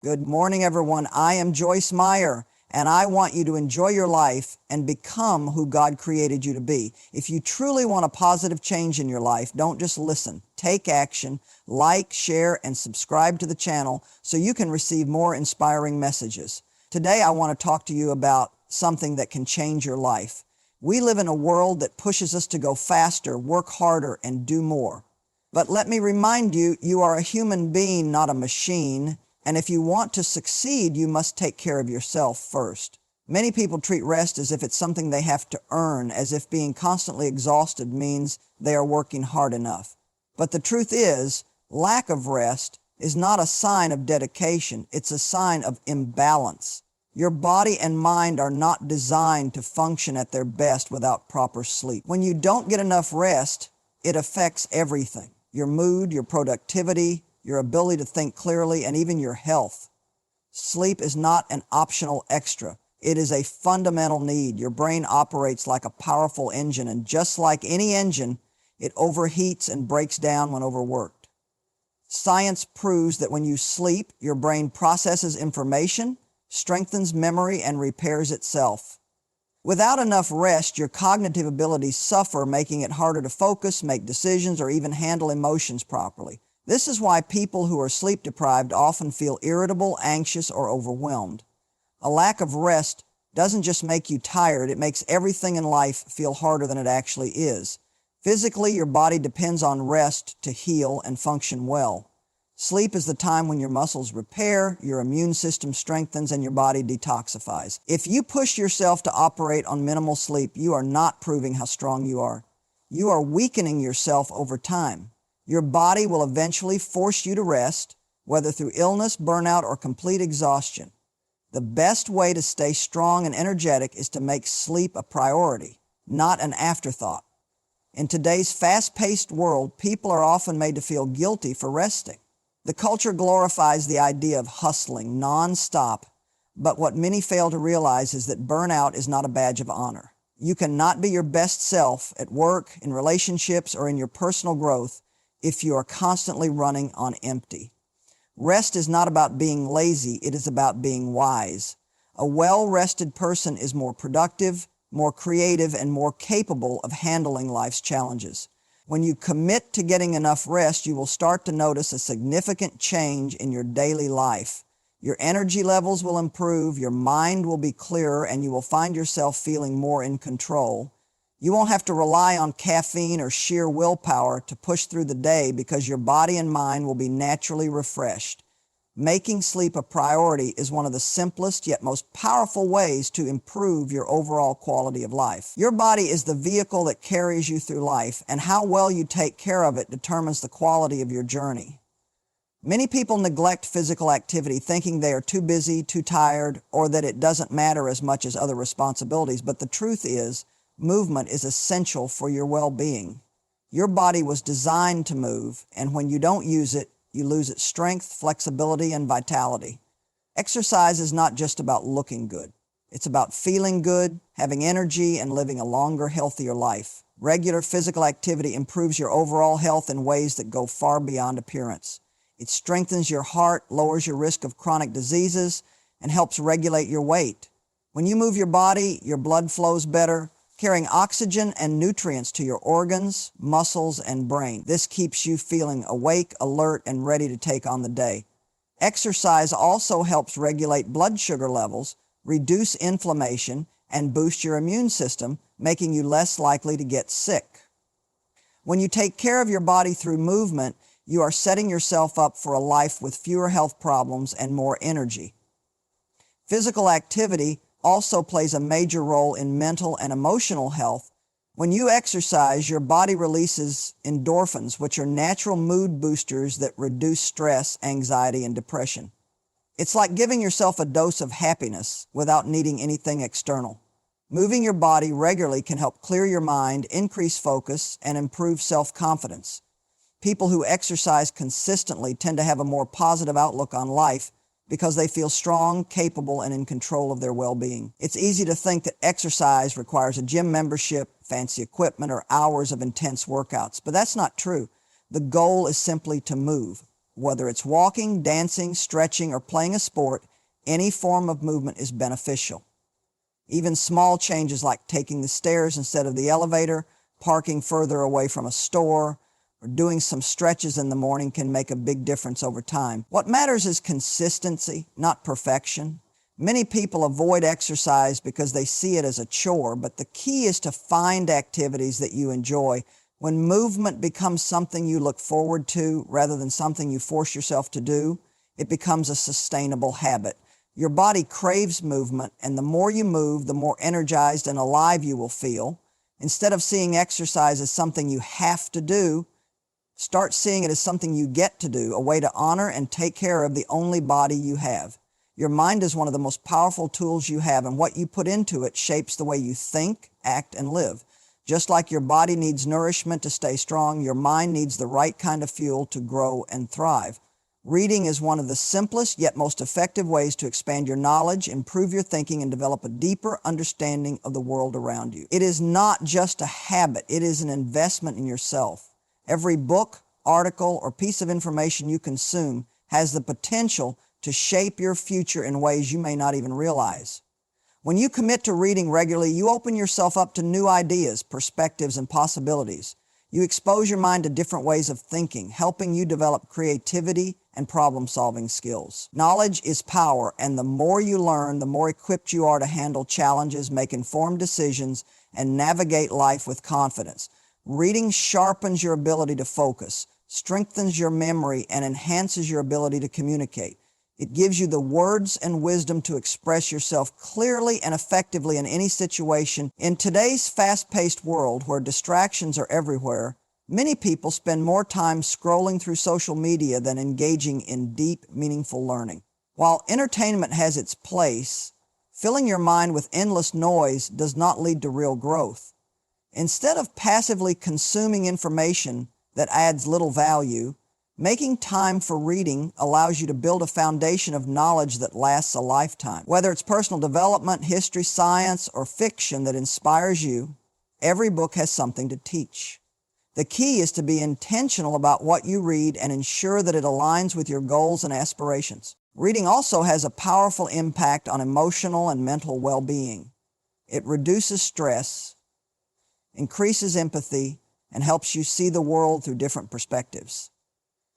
Good morning, everyone. I am Joyce Meyer, and I want you to enjoy your life and become who God created you to be. If you truly want a positive change in your life, don't just listen. Take action, like, share, and subscribe to the channel so you can receive more inspiring messages. Today, I want to talk to you about something that can change your life. We live in a world that pushes us to go faster, work harder, and do more. But let me remind you, you are a human being, not a machine. And if you want to succeed, you must take care of yourself first. Many people treat rest as if it's something they have to earn, as if being constantly exhausted means they are working hard enough. But the truth is, lack of rest is not a sign of dedication, it's a sign of imbalance. Your body and mind are not designed to function at their best without proper sleep. When you don't get enough rest, it affects everything: your mood, your productivity, your ability to think clearly, and even your health. Sleep is not an optional extra. It is a fundamental need. Your brain operates like a powerful engine, and just like any engine, it overheats and breaks down when overworked. Science proves that when you sleep, your brain processes information, strengthens memory, and repairs itself. Without enough rest, your cognitive abilities suffer, making it harder to focus, make decisions, or even handle emotions properly. This is why people who are sleep deprived often feel irritable, anxious, or overwhelmed. A lack of rest doesn't just make you tired, it makes everything in life feel harder than it actually is. Physically, your body depends on rest to heal and function well. Sleep is the time when your muscles repair, your immune system strengthens, and your body detoxifies. If you push yourself to operate on minimal sleep, you are not proving how strong you are. You are weakening yourself over time. Your body will eventually force you to rest, whether through illness, burnout, or complete exhaustion. The best way to stay strong and energetic is to make sleep a priority, not an afterthought. In today's fast-paced world, people are often made to feel guilty for resting. The culture glorifies the idea of hustling non-stop, but what many fail to realize is that burnout is not a badge of honor. You cannot be your best self at work, in relationships, or in your personal growth if you are constantly running on empty. Rest is not about being lazy, it is about being wise. A well-rested person is more productive, more creative, and more capable of handling life's challenges. When you commit to getting enough rest, you will start to notice a significant change in your daily life. Your energy levels will improve, your mind will be clearer, and you will find yourself feeling more in control. You won't have to rely on caffeine or sheer willpower to push through the day because your body and mind will be naturally refreshed. Making sleep a priority is one of the simplest yet most powerful ways to improve your overall quality of life. Your body is the vehicle that carries you through life, and how well you take care of it determines the quality of your journey. Many people neglect physical activity, thinking they are too busy, too tired, or that it doesn't matter as much as other responsibilities, but the truth is, movement is essential for your well-being. Your body was designed to move, and when you don't use it, you lose its strength, flexibility, and vitality. Exercise is not just about looking good. It's about feeling good, having energy, and living a longer, healthier life. Regular physical activity improves your overall health in ways that go far beyond appearance. It strengthens your heart, lowers your risk of chronic diseases, and helps regulate your weight. When you move your body, your blood flows better, carrying oxygen and nutrients to your organs, muscles, and brain. This keeps you feeling awake, alert, and ready to take on the day. Exercise also helps regulate blood sugar levels, reduce inflammation, and boost your immune system, making you less likely to get sick. When you take care of your body through movement, you are setting yourself up for a life with fewer health problems and more energy. Physical activity also plays a major role in mental and emotional health. When you exercise, your body releases endorphins, which are natural mood boosters that reduce stress, anxiety, and depression. It's like giving yourself a dose of happiness without needing anything external. Moving your body regularly can help clear your mind, increase focus, and improve self-confidence. People who exercise consistently tend to have a more positive outlook on life because they feel strong, capable, and in control of their well-being. It's easy to think that exercise requires a gym membership, fancy equipment, or hours of intense workouts, but that's not true. The goal is simply to move. Whether it's walking, dancing, stretching, or playing a sport, any form of movement is beneficial. Even small changes like taking the stairs instead of the elevator, parking further away from a store, or doing some stretches in the morning can make a big difference over time. What matters is consistency, not perfection. Many people avoid exercise because they see it as a chore, but the key is to find activities that you enjoy. When movement becomes something you look forward to rather than something you force yourself to do, it becomes a sustainable habit. Your body craves movement, and the more you move, the more energized and alive you will feel. Instead of seeing exercise as something you have to do, start seeing it as something you get to do, a way to honor and take care of the only body you have. Your mind is one of the most powerful tools you have, and what you put into it shapes the way you think, act, and live. Just like your body needs nourishment to stay strong, your mind needs the right kind of fuel to grow and thrive. Reading is one of the simplest yet most effective ways to expand your knowledge, improve your thinking, and develop a deeper understanding of the world around you. It is not just a habit, it is an investment in yourself. Every book, article, or piece of information you consume has the potential to shape your future in ways you may not even realize. When you commit to reading regularly, you open yourself up to new ideas, perspectives, and possibilities. You expose your mind to different ways of thinking, helping you develop creativity and problem-solving skills. Knowledge is power, and the more you learn, the more equipped you are to handle challenges, make informed decisions, and navigate life with confidence. Reading sharpens your ability to focus, strengthens your memory, and enhances your ability to communicate. It gives you the words and wisdom to express yourself clearly and effectively in any situation. In today's fast-paced world where distractions are everywhere, many people spend more time scrolling through social media than engaging in deep, meaningful learning. While entertainment has its place, filling your mind with endless noise does not lead to real growth. Instead of passively consuming information that adds little value, making time for reading allows you to build a foundation of knowledge that lasts a lifetime. Whether it's personal development, history, science, or fiction that inspires you, every book has something to teach. The key is to be intentional about what you read and ensure that it aligns with your goals and aspirations. Reading also has a powerful impact on emotional and mental well-being. It reduces stress, increases empathy, and helps you see the world through different perspectives.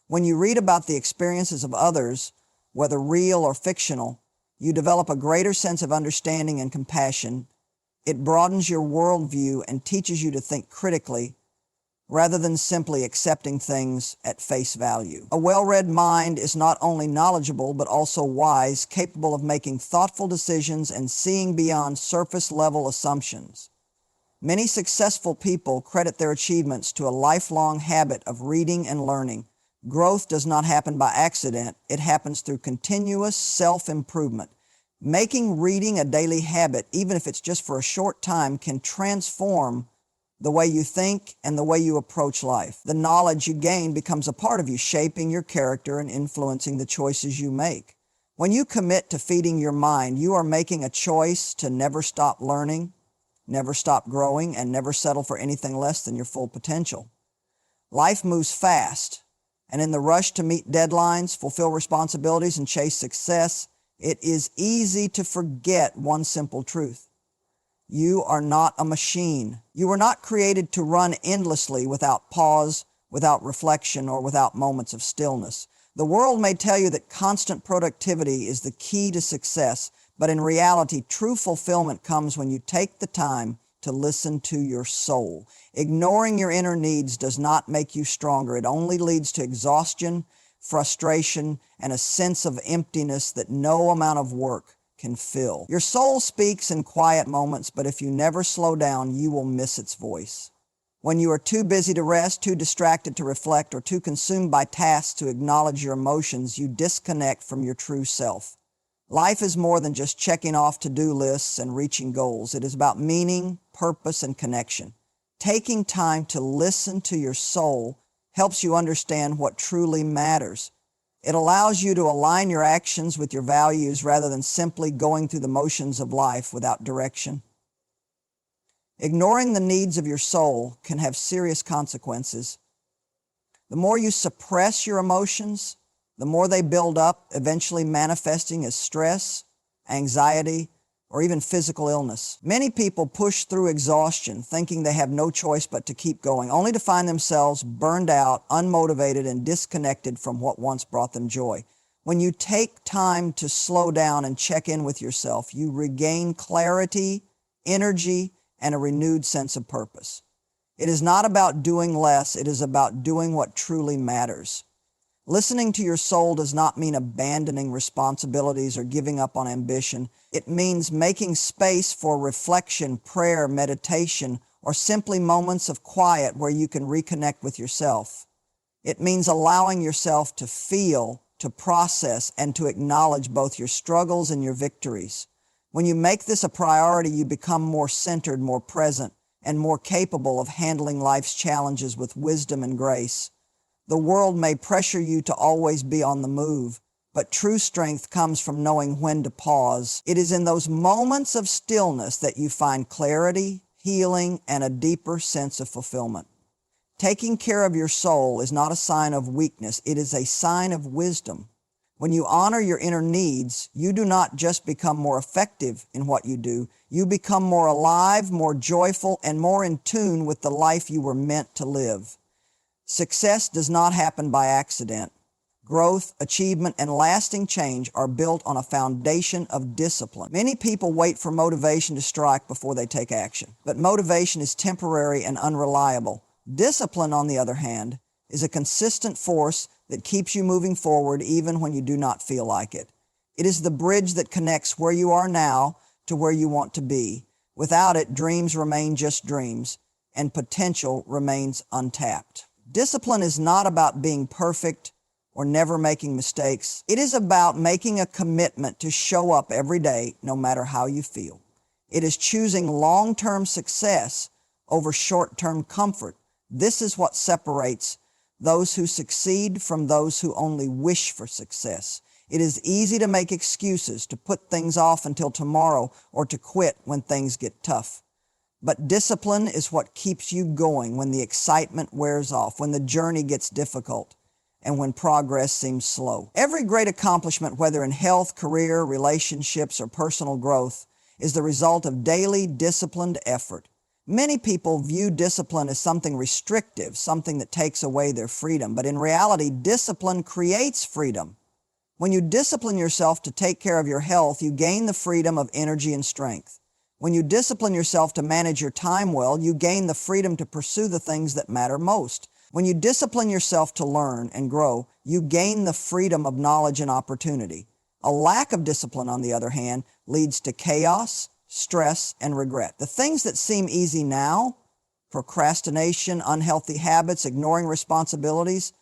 When you read about the experiences of others, whether real or fictional, you develop a greater sense of understanding and compassion. It broadens your worldview and teaches you to think critically rather than simply accepting things at face value. A well-read mind is not only knowledgeable but also wise, capable of making thoughtful decisions and seeing beyond surface-level assumptions. Many successful people credit their achievements to a lifelong habit of reading and learning. Growth does not happen by accident. It happens through continuous self-improvement. Making reading a daily habit, even if it's just for a short time, can transform the way you think and the way you approach life. The knowledge you gain becomes a part of you, shaping your character and influencing the choices you make. When you commit to feeding your mind, you are making a choice to never stop learning, never stop growing, and never settle for anything less than your full potential. Life moves fast, and in the rush to meet deadlines, fulfill responsibilities, and chase success, it is easy to forget one simple truth. You are not a machine. You were not created to run endlessly without pause, without reflection, or without moments of stillness. The world may tell you that constant productivity is the key to success, but in reality, true fulfillment comes when you take the time to listen to your soul. Ignoring your inner needs does not make you stronger. It only leads to exhaustion, frustration, and a sense of emptiness that no amount of work can fill. Your soul speaks in quiet moments, but if you never slow down, you will miss its voice. When you are too busy to rest, too distracted to reflect, or too consumed by tasks to acknowledge your emotions, you disconnect from your true self. Life is more than just checking off to-do lists and reaching goals. It is about meaning, purpose, and connection. Taking time to listen to your soul helps you understand what truly matters. It allows you to align your actions with your values rather than simply going through the motions of life without direction. Ignoring the needs of your soul can have serious consequences. The more you suppress your emotions, The more they build up, eventually manifesting as stress, anxiety, or even physical illness. Many people push through exhaustion, thinking they have no choice but to keep going, only to find themselves burned out, unmotivated, and disconnected from what once brought them joy. When you take time to slow down and check in with yourself, you regain clarity, energy, and a renewed sense of purpose. It is not about doing less, it is about doing what truly matters. Listening to your soul does not mean abandoning responsibilities or giving up on ambition. It means making space for reflection, prayer, meditation, or simply moments of quiet where you can reconnect with yourself. It means allowing yourself to feel, to process, and to acknowledge both your struggles and your victories. When you make this a priority, you become more centered, more present, and more capable of handling life's challenges with wisdom and grace. The world may pressure you to always be on the move, but true strength comes from knowing when to pause. It is in those moments of stillness that you find clarity, healing, and a deeper sense of fulfillment. Taking care of your soul is not a sign of weakness, it is a sign of wisdom. When you honor your inner needs, you do not just become more effective in what you do, you become more alive, more joyful, and more in tune with the life you were meant to live. Success does not happen by accident. Growth, achievement, and lasting change are built on a foundation of discipline. Many people wait for motivation to strike before they take action, but motivation is temporary and unreliable. Discipline, on the other hand, is a consistent force that keeps you moving forward even when you do not feel like it. It is the bridge that connects where you are now to where you want to be. Without it, dreams remain just dreams, and potential remains untapped. Discipline is not about being perfect or never making mistakes. It is about making a commitment to show up every day, no matter how you feel. It is choosing long-term success over short-term comfort. This is what separates those who succeed from those who only wish for success. It is easy to make excuses, to put things off until tomorrow, or to quit when things get tough. But discipline is what keeps you going when the excitement wears off, when the journey gets difficult, and when progress seems slow. Every great accomplishment, whether in health, career, relationships, or personal growth, is the result of daily, disciplined effort. Many people view discipline as something restrictive, something that takes away their freedom. But in reality, discipline creates freedom. When you discipline yourself to take care of your health, you gain the freedom of energy and strength. When you discipline yourself to manage your time well, you gain the freedom to pursue the things that matter most. When you discipline yourself to learn and grow, you gain the freedom of knowledge and opportunity. A lack of discipline, on the other hand, leads to chaos, stress, and regret. The things that seem easy now, procrastination, unhealthy habits, ignoring responsibilities,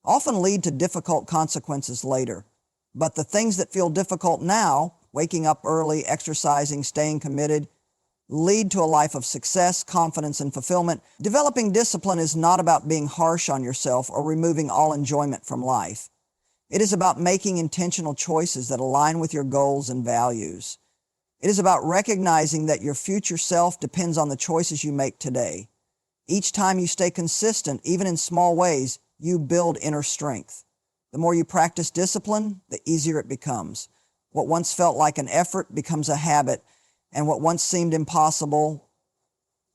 often lead to difficult consequences later. But the things that feel difficult now, waking up early, exercising, staying committed, lead to a life of success, confidence, and fulfillment. Developing discipline is not about being harsh on yourself or removing all enjoyment from life. It is about making intentional choices that align with your goals and values. It is about recognizing that your future self depends on the choices you make today. Each time you stay consistent, even in small ways, you build inner strength. The more you practice discipline, the easier it becomes. What once felt like an effort becomes a habit, and what once seemed impossible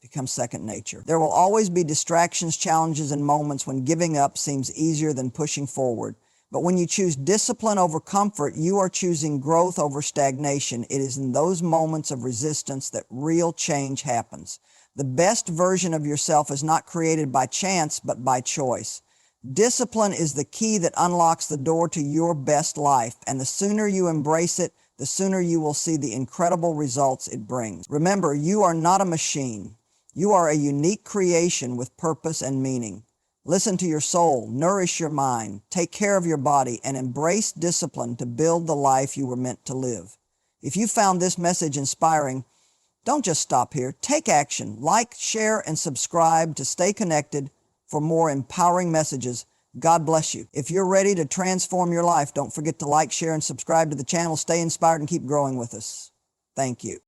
becomes second nature. There will always be distractions, challenges, and moments when giving up seems easier than pushing forward. But when you choose discipline over comfort, you are choosing growth over stagnation. It is in those moments of resistance that real change happens. The best version of yourself is not created by chance, but by choice. Discipline is the key that unlocks the door to your best life, and the sooner you embrace it, the sooner you will see the incredible results it brings. Remember, you are not a machine. You are a unique creation with purpose and meaning. Listen to your soul, nourish your mind, take care of your body, and embrace discipline to build the life you were meant to live. If you found this message inspiring, don't just stop here. Take action. Like, share, and subscribe to stay connected for more empowering messages. God bless you. If you're ready to transform your life, don't forget to like, share, and subscribe to the channel. Stay inspired and keep growing with us. Thank you.